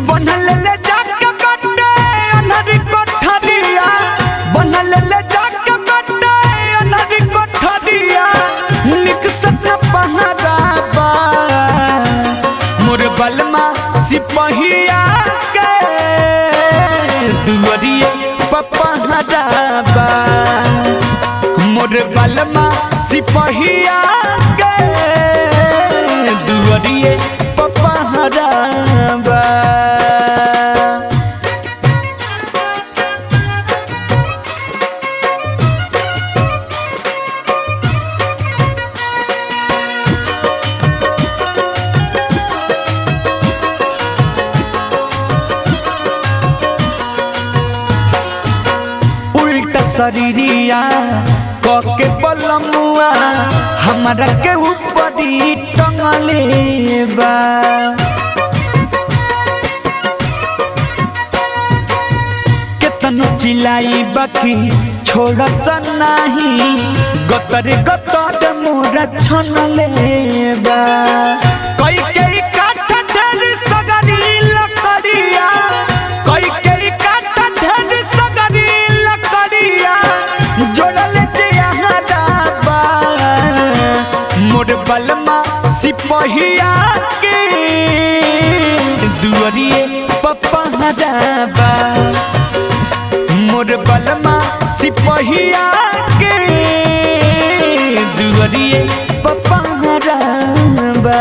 बनल ले जाके बटे अनहरी कोठरिया, बनल ले जाके बटे अनहरी कोठरिया, निक सपना पहराबा मोर बलमा सिपहिया के दुवरिए पपहराबा मोर बलमा सिपहिया के दुवरिए पपहराबा। शरीरिया कके बलमुआ हमरा के ऊपरी टंगले बा, केतनो चिल्लाई बाकी छोड़ सन नाही, गतर गतर मोरा छनले बा। कई कई काट ढेर सगरी लकड़िया, कई कई काट ढेर सगरी लकड़िया, जोड़ल जहराबा मोर बलमा सिपहिया के दुवरिए पपहराबा मोर बलमा सिपहिया के दुवरिए पपहराबा।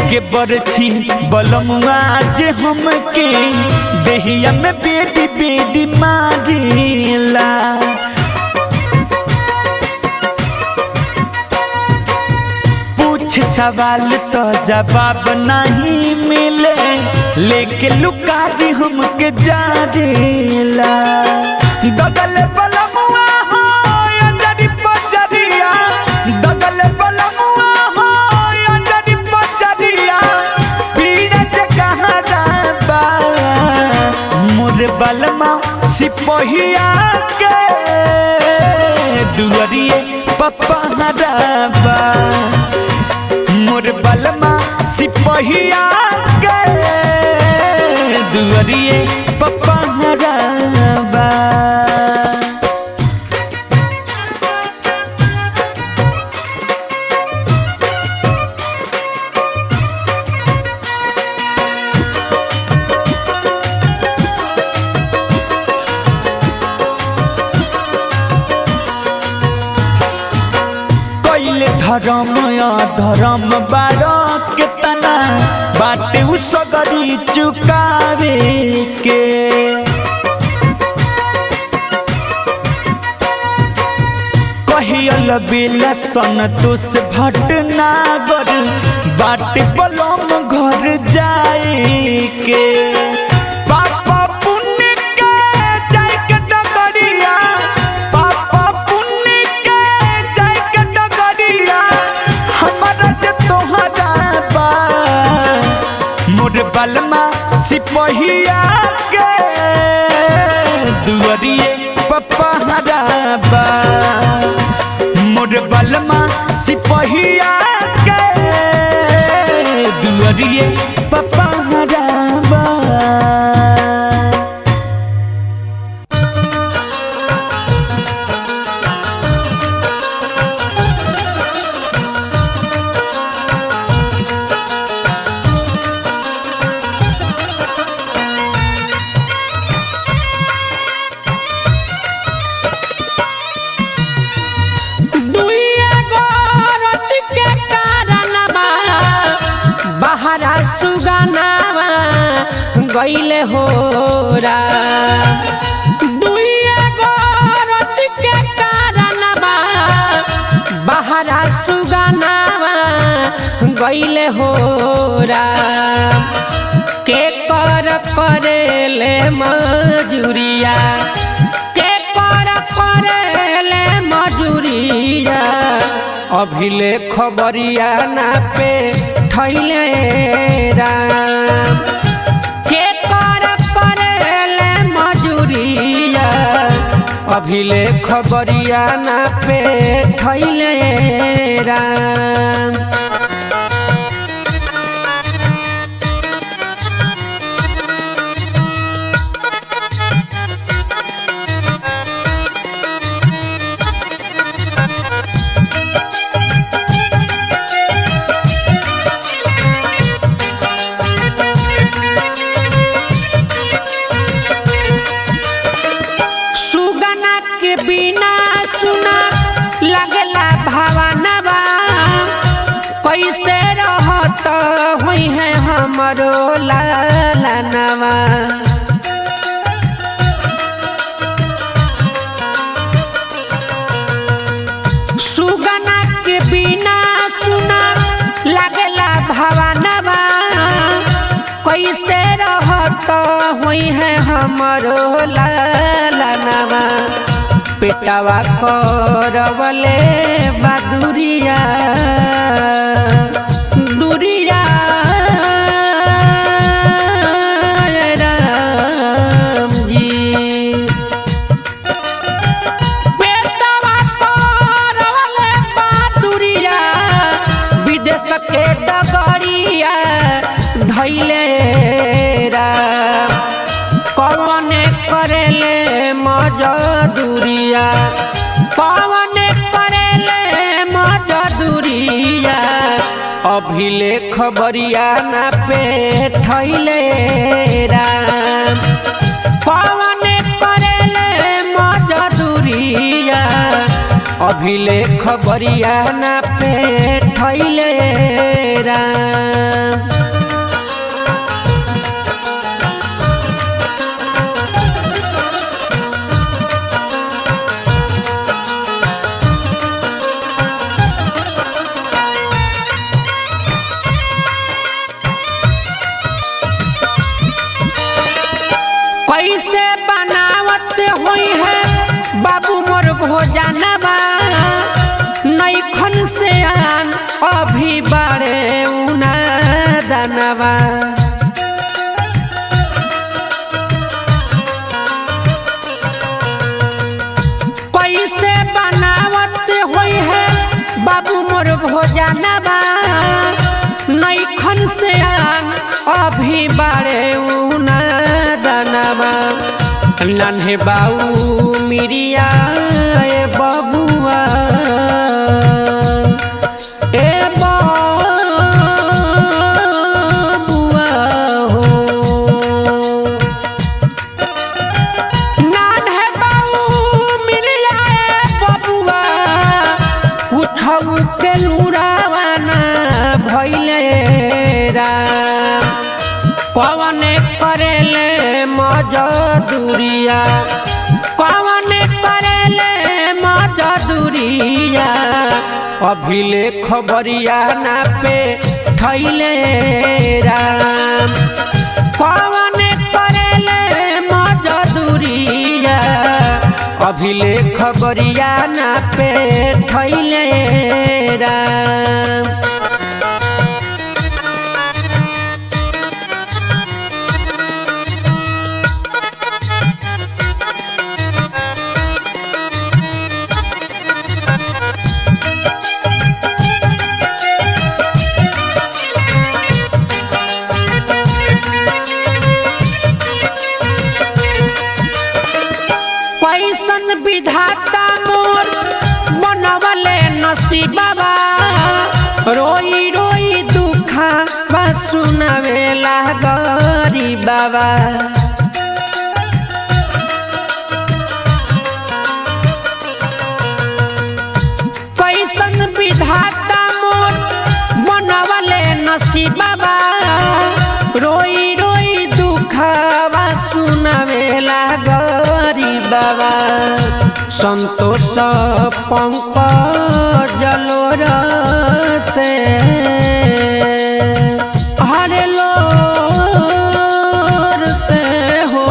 के बरछी बलमुआ जे हमके देहिया में बेडी बेडी मारेला, पूछ सवाल तो जवाब नहीं मिले, लेके लुकारी हमके जारेला। दगल बलमुआ हो अंजरी पजरिया, दगल बलमुआ हो अंजरी पजरिया, पीड़ा जगहराबा मोर बलमा सिपहिया के दुवरिए पपहराबा मोर बलमा सिपहिया के दुवरिए पपहराबा। धर्म धर्म बारो केतना बाटे उ सगरी चुकावे के, कहियल बेला संतोष भटनागर बाटे बलम घर जाए के। पापा पुण्य के जाए के डगरिया, पापा पुण्य के जाए के डगरिया, हमारा जे तोहराबा मोर बलमा सिपहिया के दुवरिए पपहराबा मोर बलमा सिपहिया के दुवरिए पपहराबा। गईले हो दुइया गोरत के कारणवा बहरा सुगनावा गईले हो के कर करेले मजूरिया के कर करेले मजूरिया अभिले खबरिया ना पे थैले राम के कर करेले मजूरिया अभिले खबरिया ना पे थैले राम। बिना सुना लगला भावनवा कैसे रहत हुई है हमरो लालनवा सुगना के बिना सुना लगला भावनवा कैसे रहत हुई है हमरो लालनवा पेटवा करवले बदुरिया दुरिया राम जी पेटवा करवले बदुरिया विदेश के डगरिया धैले राम कौन करेले मजदूरिया कौन करेले मजदूरिया अभिले खबरिया ना पे थैले राम कौन करेले मजदूरिया अभिले खबरिया ना पे थैले राम। कैसे बनावत हुई है बाबू मोर भोजनवा नैखन से आन अभी बारे उना दनवा कैसे बनावत हुई है बाबू मोर भोजनवा नैखन से आन अभी बारे उना दनवा नन्हे बाऊ मिरिया ए बबुआ ए बबुआ हो नन्हे बाऊ मिरिया ए बबुआ कुछऊ के लुरावाना भइले राम कौन करेले मजदूरिया कौन करेले मजदूरिया अभिले खबरिया ना पे थैले राम कौन करेले मजदूरिया अभिले खबरिया ना पे थैले राम। कैसन विधाता मोर बनवले नसीबा रोई रोई दुखा सुनावेला गरीबा कैसन विधाता मोर बनवले नसीबा रोई रोई दुखा बाबा संतोष पंकज लोर से हरे लोर से हो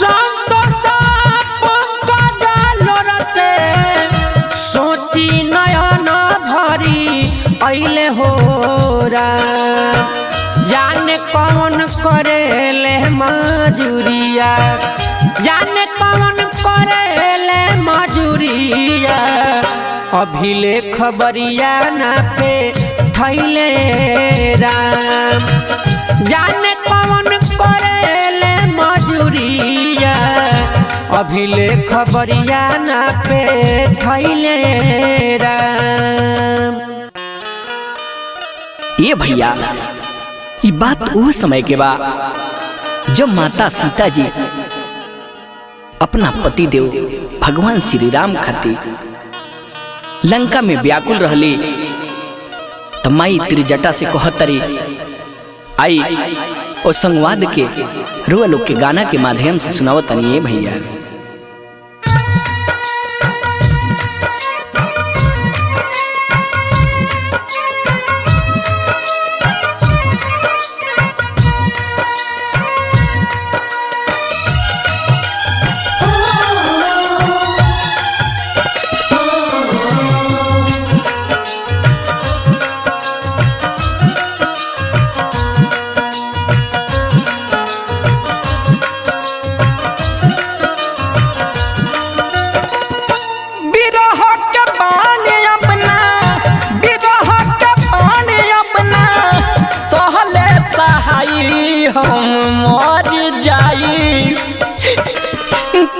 संतोष पंकज लोर से सोची नयन भरी अइले हो जाने कौन करेले मजूरिया जाने कौन करेले मजूरिया अभिले खबरिया ना पे थैले राम जाने कौन करेले मजूरिया अभिले खबरिया ना पे थैले राम। ये भैया ये बात वो समय के बा जब माता सीता जी अपना पति देव भगवान श्री राम खातिर लंका में व्याकुल रहली तो माई त्रिजटा से कहतरी आई और संवाद के रुआ लोग के गाना के माध्यम से सुनावतनी है भैया।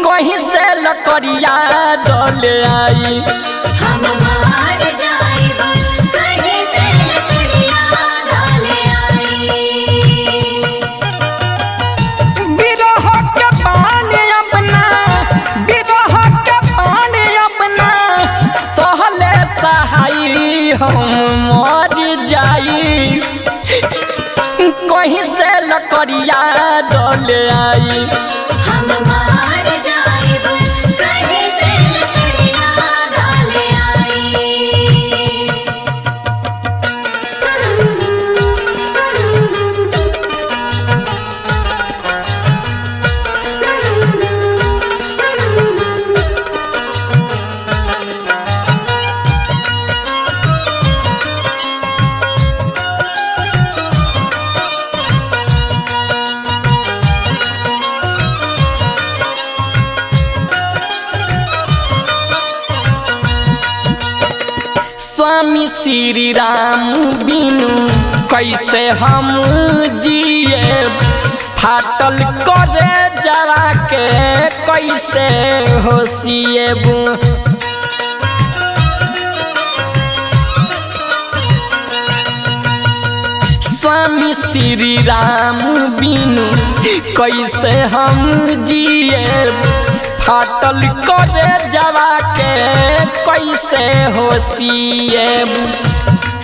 कहीं से लकड़िया डोले आई हम मार जाइब कहीं से लकड़िया डोले आई बिरह के पानी अपना सहले सहाई हम मर जाई कहीं से लकड़िया डोले आई हम मार जाइब कहीं से लकड़िया डोले आई। स्वामी श्री राम बिनु कैसे हम जिए फाटल करे जरा के कैसे होशिएबू स्वामी श्री राम बिनु कैसे हम जिए फाटल करे जवा के कैसे होशिएबू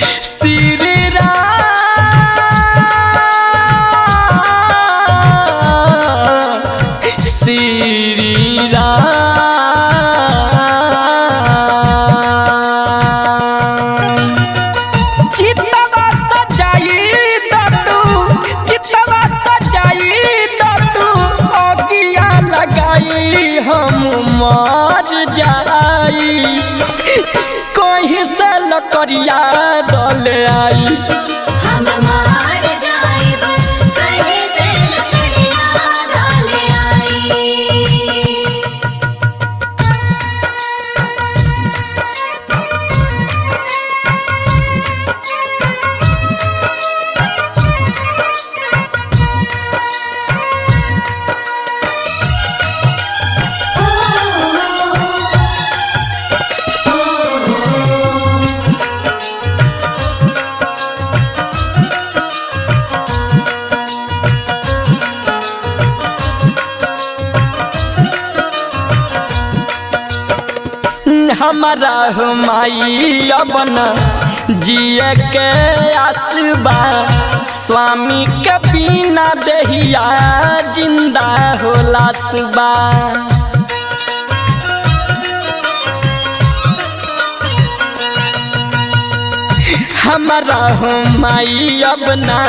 श्री राम श्री राम चितवा सजाई दतू अगिया लगाई हम मर जाई कहीं से लकड़िया डोले आई हम मार जाइब कहीं से लकड़िया डोले आई। हमारा माई अपन जिए के आसबा स्वामी के बिना देहिया जिंदा होला सुबा। हमारा हो माई अब ना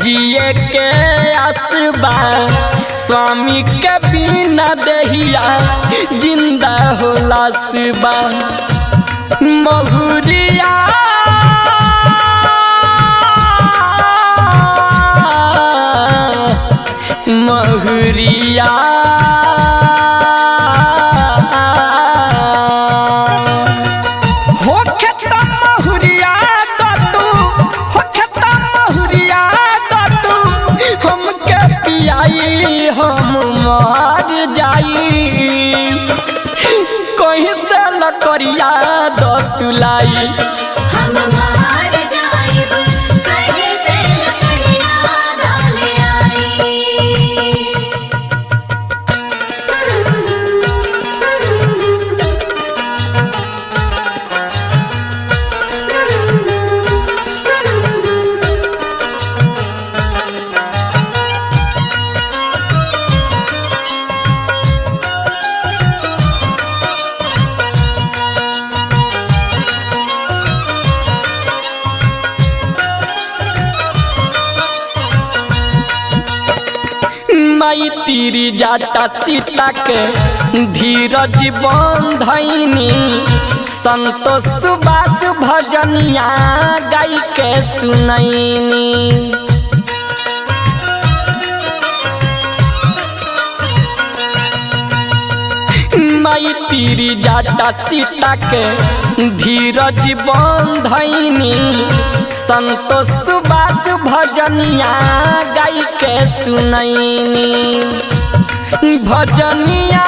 जिए के आसबा। स्वामी के बिना देहिया जिंदा होला सुबा। महुरिया महुरिया हो खेता महुरिया दतू, हो खेता महुरिया दतू, हमके पियाई हम मर जाई। कहीं से लकड़िया दतुलाई हम मार जाइब कहीं से लकड़ियाँ डाले आई। माई तीरी जाता सीता के धीरज बंधनी। संतोष सुबास भजनिया गाई के सुनैनी। माई तीरी जाता सीता के धीरज बंधनी। संतोष सुबास भजनिया गाई के सुनैनी। भजनिया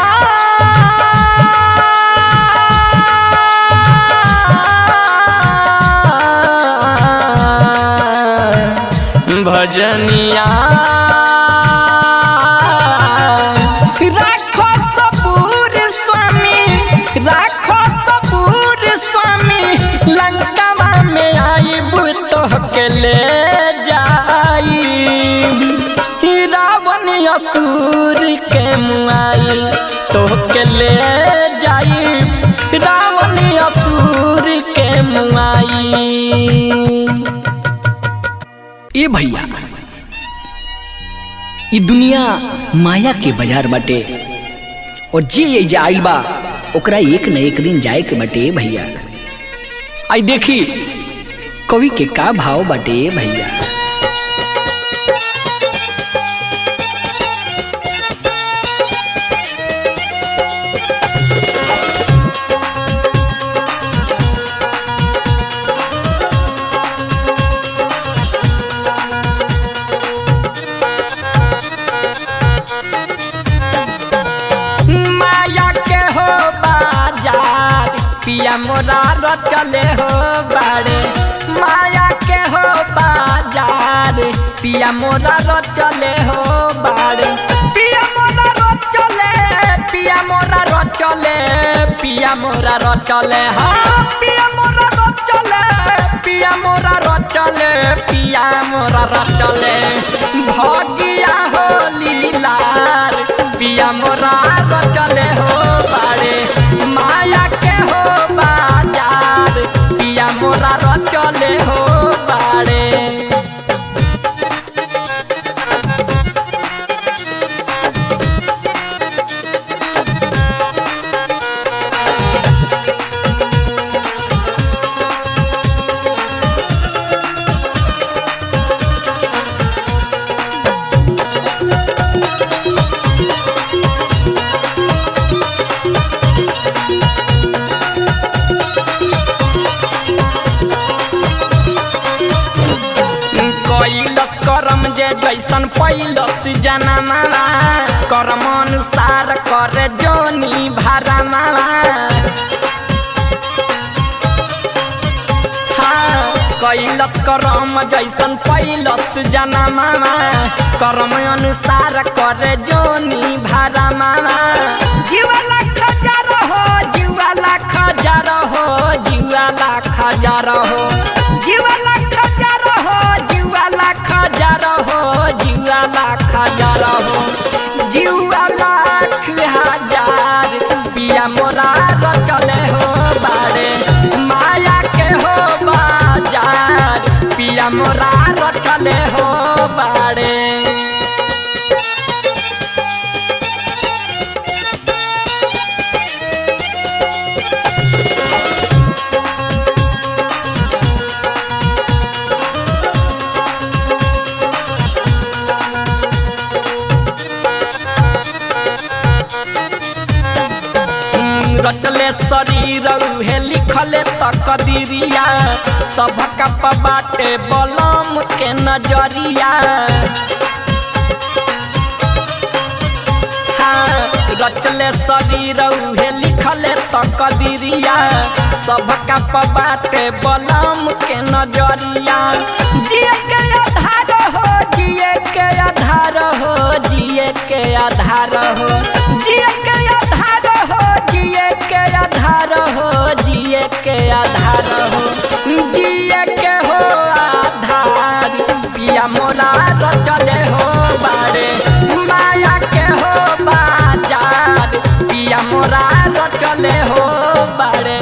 भजनिया राखो सबूर स्वामी, राखो सबूर स्वामी। लंकावा में आइब तोहके ले जाई। रावण असुर के मुआई तोहके ले जाई। रावण असुर के मुआई। ए भैया, ई दुनिया माया के बाजार बाटे और जे एजा आइल बा ओकरा एक न एक दिन जाए के बाटे भैया। आई देखी कवि के का भाव बाटे भैया। पिया मोरा रचले हो बाड़े। माया के हो बाजार पिया मोरा रचले हो बाड़े। पिया मोरा रचले, पिया मोरा रचले, पिया मोरा रचले। हाँ पिया मोरा रचले, पिया मोरा रचले, पिया मोरा रचले। भगिया हो लीलार पिया मोरा रचले हो बाड़े। माया के हो बाजार पिया मोरा रचले हो बाड़े। करम जे जैसन पैलस जनमा कर्म अनुसार कर जोनी भारा मावा। हाँ कैलस करम जैसन पैलस जनमा कर्म अनुसार कर जोनी भारा मावा। जीवा लाख हजार हो, जीवा लाख हजार हो, जीवा लाख हजार हो, जीवा लाख हजार हो, जीवा लाख हजार हो जीवा लाख हजार पिया मोरा रचले हो बाड़े माया के हो बाजार पिया मोरा रचले हो बाड़े। रचले शरीर उहे लिखले तकदीरिया सबका बाटे बलम के नजरिया। हाँ रचले शरीर उहे लिखले तकदीरिया सबका बाटे बलम के नजरिया। जिए के आधार हो जिए के आधार हो जिए के आधार हो जिए के आधार हो जिए के आधार हो जिए के आधार हो जिए के हो आधार पिया मोरा रचले हो बाड़े माया के हो बाजार पिया मोरा रचले हो बाड़े।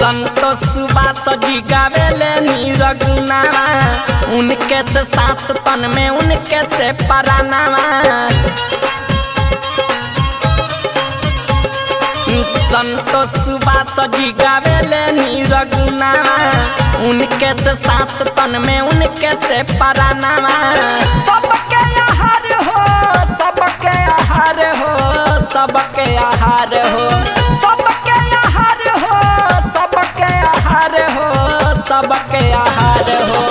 संतोष सुबास जी गावेले नीरगुनावा उनके से सांस तन में उनके से परानावा। संतोष सुबास जी गावेले नीरगुनावा उनके से सांस तन में उनके से परानावा। सबके आहार हो सबके आहार हो सबके आहार हो सबके आहार हो सबके आहार हो सबके आहार हो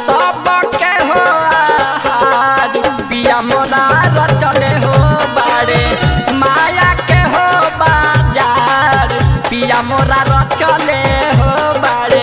सबके हो आहार पिया मोरा रचले हो बाड़े माया के हो बाजार पिया मोरा रचले हो बाड़े।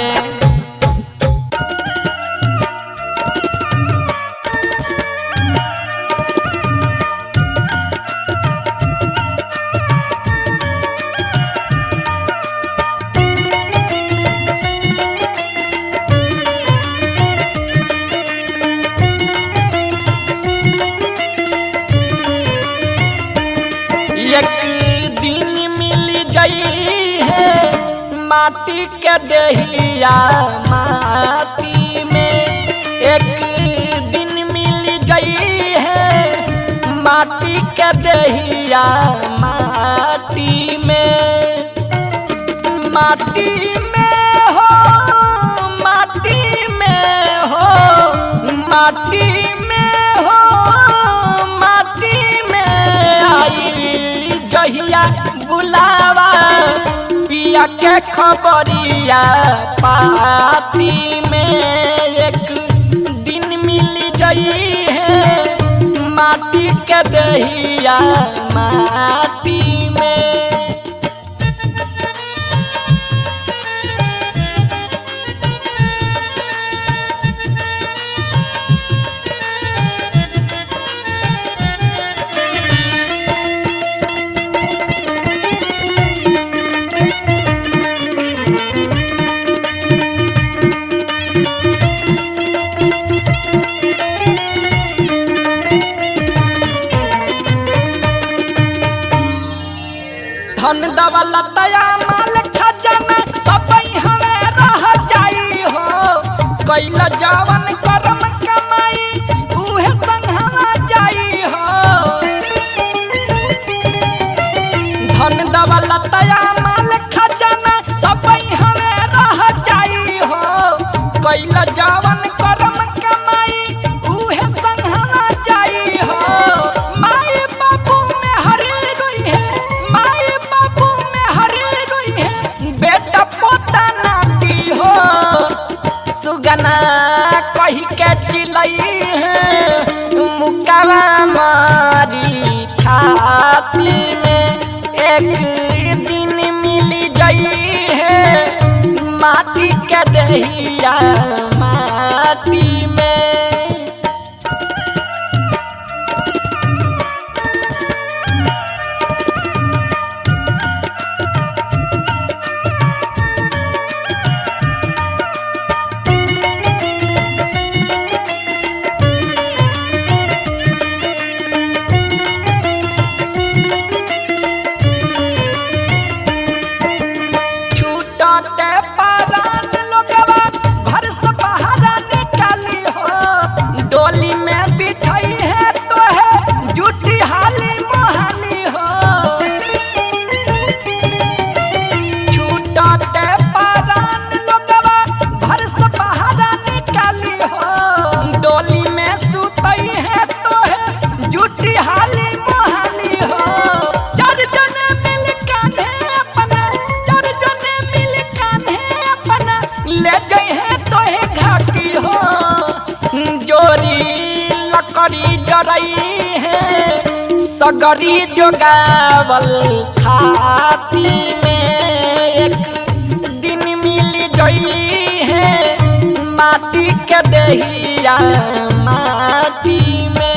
एक दिन मिल जाई है माटी के दहिया माटी में एक दिन मिल जाई है माटी के दहिया माटी में माटी में हो माटी में हो माटी में हो माटी में आई जहिया बुलावा पिया के खबरिया पाती में एक दिन मिल जाई है माटी के दहिया माटी में। धन दौलतया माल खजाना सब हमें रह जाई हो कैल जवन करम कमाई उहे संघवा जाई हो। धन दौलतया माल खजाना सब हमें रह जाई हो कैल जवन करम कमाई उहे संघवा जाई हो। माई बाबू में हरी रोई है माई बाबू में हरी रोई है बेटा पोता नाती हो सुगना कही के चिलई है मुकावा मारी पाती में एक दिन मिल गई है माटी के दहिया माटी में। सगरी जोगावल खाती में एक दिन मिल गई है माटी के दहिया माटी में।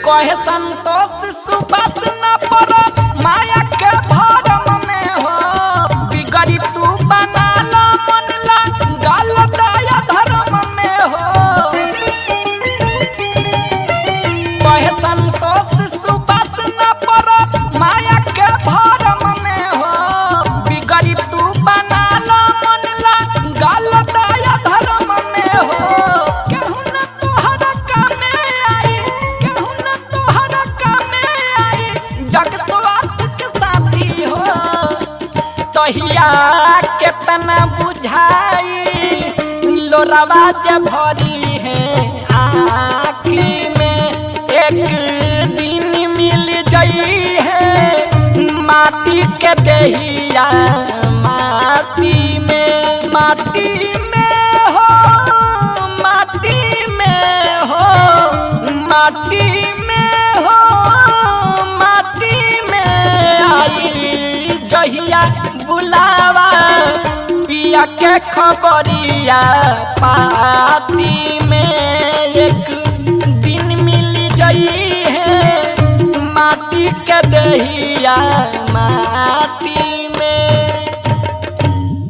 कहे संतोष सुबस न पड़ो माया के भरम में हो बिगड़ी तू बना लो मन ला गल दया धर्म में हो। कहे संतोष सुबस न पड़ो माया के भरम में हो बिगड़ी तू बना लो मन ला गल दया धर्म में हो। केहू न तोहरा कामे आई केहू न तोहरा कामे आई जगतवात के साथी हो। तहिया केतना बुझाई लोरावा जे भरी है आँखी में एक दिन मिल गई है माटी के दहिया माटी में। माटी में हो माटी में हो माटी में हो माटी में आई जहिया बुलावा पिया के खबरिया पाती में एक